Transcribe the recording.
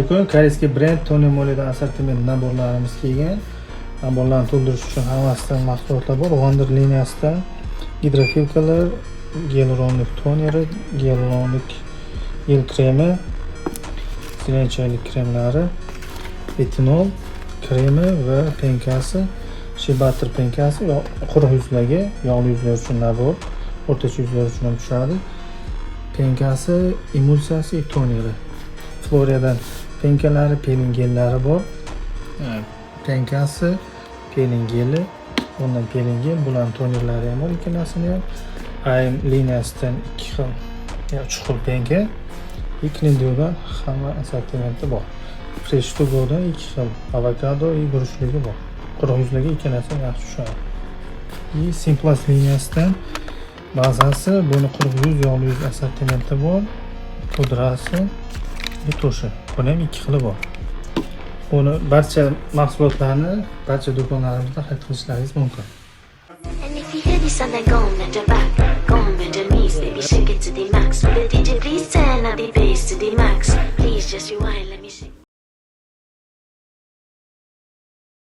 Koreyskiy brend Tony Moly'dan assortiment naborlarimiz kelgan. Naborlarni to'ldirish uchun hammasidan mahsulotlar bor. Wonder liniyasida gidrofilkalar, gyaluronik toneri, gyaluronik yil kremi, sirenchaylik kremlari, retinol kremi va penkasi, shea butter penkasi, quruq yuzlarga, yog'li yuzlar uchun nabor, o'rtacha yuzlar uchun ham tushadi. Penkasi, emulsiyasi, toneri. Floriadan penkalari, peeling gellari bor. Penkasi, peeling geli, bundan peeling gel, bularning tonerlari ham bor, ikkalasini ham. AM liniyasidan 2 xil, 3 xil penka. Iklindiyodan hamma assortimenti bor. Fresh to go'dan 2 xil avokado va guruchligi bor. Quruq yuzlarga ikkalasi yaxshi tushadi. Simplast liniyasidan bazasi, buni quruq yuz, yog'li yuz assortimenti bor. Pudrasi, to'shi. Buni ham 2 xili bor. Buni barcha mahsulotlarni barcha do'konlarimizda xarid qilishlaringiz mumkin. And if you hear this sound, then go and bend your back, go and bend your knees, baby, shake it to the max. Will the DJ please turn up the bass to the max? Please just rewind, let me sing.